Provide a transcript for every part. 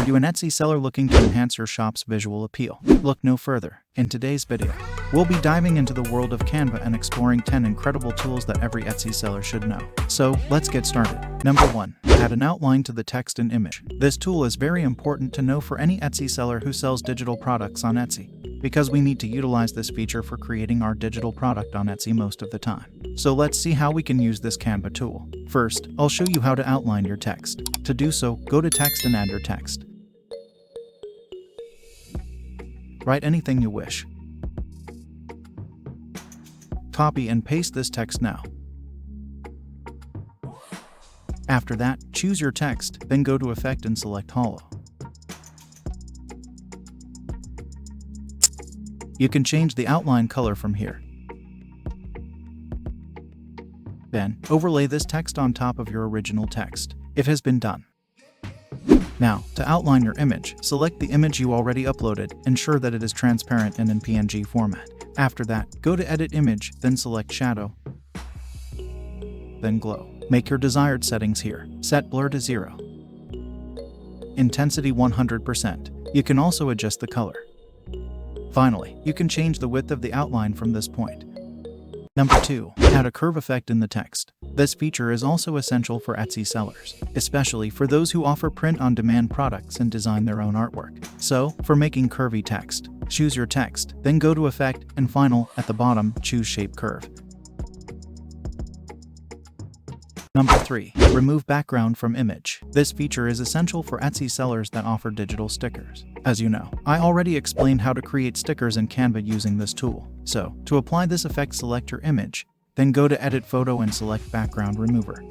Are you an Etsy seller looking to enhance your shop's visual appeal? Look no further. In today's video, we'll be diving into the world of Canva and exploring 10 incredible tools that every Etsy seller should know. So, let's get started. Number 1. Add an outline to the text and image. This tool is very important to know for any Etsy seller who sells digital products on Etsy, because we need to utilize this feature for creating our digital product on Etsy most of the time. So let's see how we can use this Canva tool. First, I'll show you how to outline your text. To do so, go to Text and add your text. Write anything you wish. Copy and paste this text now. After that, choose your text, then go to Effect and select Hollow. You can change the outline color from here. Then, overlay this text on top of your original text. It has been done. Now, to outline your image, select the image you already uploaded, ensure that it is transparent and in PNG format. After that, go to Edit Image, then select Shadow, then Glow. Make your desired settings here. Set Blur to 0. Intensity 100%. You can also adjust the color. Finally, you can change the width of the outline from this point. Number 2. Add a curve effect in the text. This feature is also essential for Etsy sellers, especially for those who offer print-on-demand products and design their own artwork. So, for making curvy text, choose your text, then go to Effect, and Final, at the bottom, choose Shape Curve. Number 3. Remove background from image. This feature is essential for Etsy sellers that offer digital stickers. As you know, I already explained how to create stickers in Canva using this tool. So, to apply this effect, select your image, then go to Edit Photo and select Background Remover.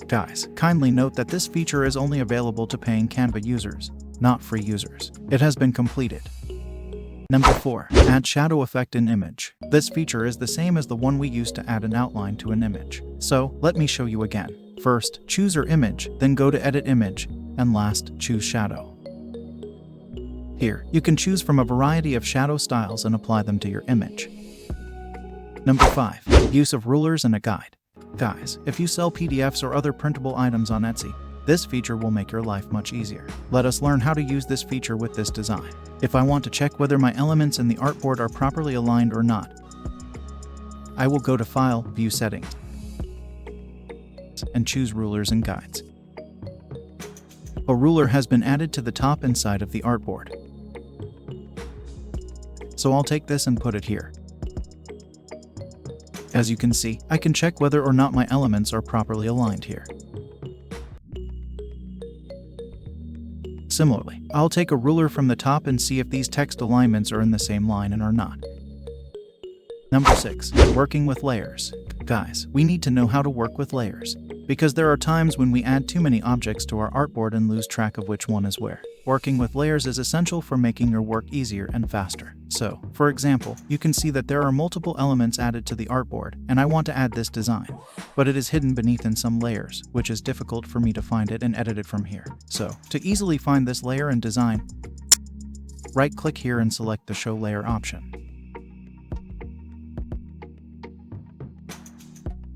Guys, kindly note that this feature is only available to paying Canva users, not free users. It has been completed. Number 4. Add shadow effect in image. This feature is the same as the one we used to add an outline to an image. So, let me show you again. First, choose your image, then go to Edit Image, and last, choose Shadow. Here, you can choose from a variety of shadow styles and apply them to your image. Number 5. Use of rulers and a guide. Guys, if you sell PDFs or other printable items on Etsy, this feature will make your life much easier. Let us learn how to use this feature with this design. If I want to check whether my elements in the artboard are properly aligned or not, I will go to File, View Settings, and choose Rulers and Guides. A ruler has been added to the top and side of the artboard. So I'll take this and put it here. As you can see, I can check whether or not my elements are properly aligned here. Similarly, I'll take a ruler from the top and see if these text alignments are in the same line and are not. Number 6. Working with layers. Guys, we need to know how to work with layers, because there are times when we add too many objects to our artboard and lose track of which one is where. Working with layers is essential for making your work easier and faster. So, for example, you can see that there are multiple elements added to the artboard, and I want to add this design, but it is hidden beneath in some layers, which is difficult for me to find it and edit it from here. So, to easily find this layer and design, right-click here and select the Show Layer option.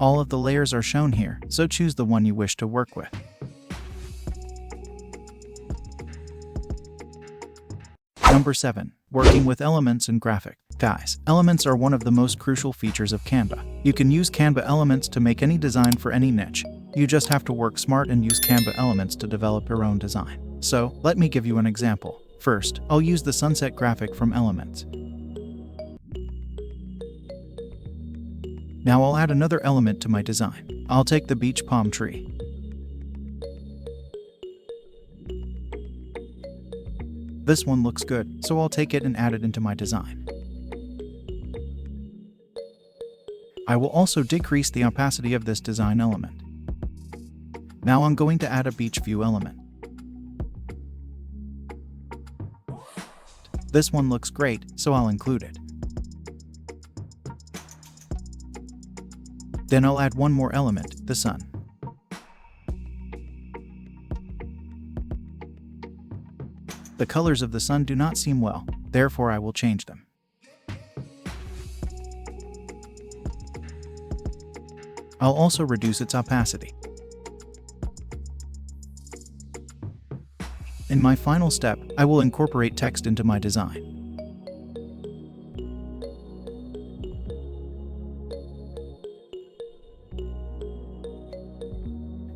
All of the layers are shown here, so choose the one you wish to work with. Number 7. Working with elements and graphic. Guys, elements are one of the most crucial features of Canva. You can use Canva Elements to make any design for any niche. You just have to work smart and use Canva Elements to develop your own design. So, let me give you an example. First, I'll use the sunset graphic from Elements. Now I'll add another element to my design. I'll take the beach palm tree. This one looks good, so I'll take it and add it into my design. I will also decrease the opacity of this design element. Now I'm going to add a beach view element. This one looks great, so I'll include it. Then I'll add one more element, the sun. The colors of the sun do not seem well, therefore I will change them. I'll also reduce its opacity. In my final step, I will incorporate text into my design.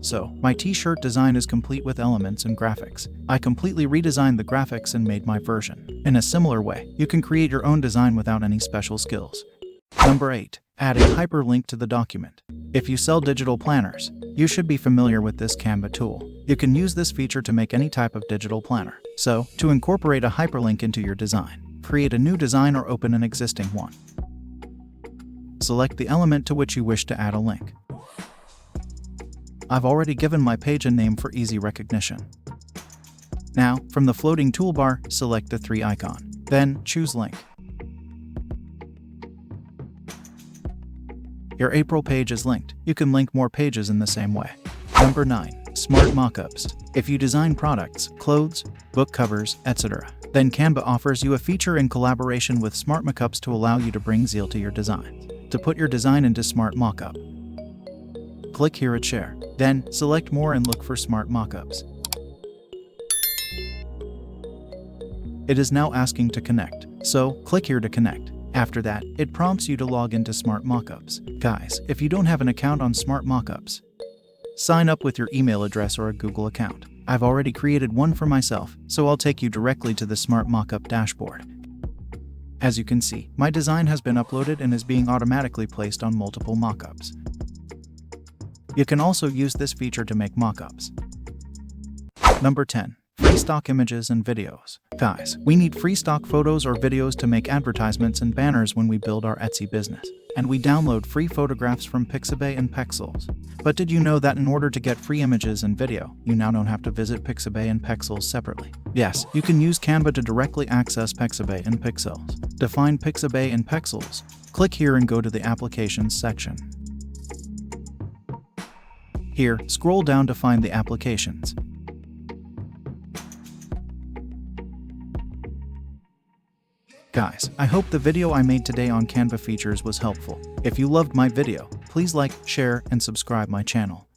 So, my t-shirt design is complete with elements and graphics. I completely redesigned the graphics and made my version. In a similar way, you can create your own design without any special skills. Number 8. Add a hyperlink to the document. If you sell digital planners, you should be familiar with this Canva tool. You can use this feature to make any type of digital planner. So, to incorporate a hyperlink into your design, create a new design or open an existing one. Select the element to which you wish to add a link. I've already given my page a name for easy recognition. Now, from the floating toolbar, select the 3 icon. Then, choose Link. Your April page is linked. You can link more pages in the same way. Number 9. Smart Mockups. If you design products, clothes, book covers, etc., then Canva offers you a feature in collaboration with Smart Mockups to allow you to bring zeal to your design. To put your design into Smart Mockup, click here at Share. Then, select More and look for Smart Mockups. It is now asking to connect, so click here to connect. After that, it prompts you to log into Smart Mockups. Guys, if you don't have an account on Smart Mockups, sign up with your email address or a Google account. I've already created one for myself, so I'll take you directly to the Smart Mockup dashboard. As you can see, my design has been uploaded and is being automatically placed on multiple mockups. You can also use this feature to make mockups. Number 10. Free stock images and videos. Guys, we need free stock photos or videos to make advertisements and banners when we build our Etsy business. And we download free photographs from Pixabay and Pexels. But did you know that in order to get free images and video, you now don't have to visit Pixabay and Pexels separately? Yes, you can use Canva to directly access Pixabay and Pexels. To find Pixabay and Pexels, click here and go to the Applications section. Here, scroll down to find the applications. Guys, I hope the video I made today on Canva features was helpful. If you loved my video, please like, share, and subscribe my channel.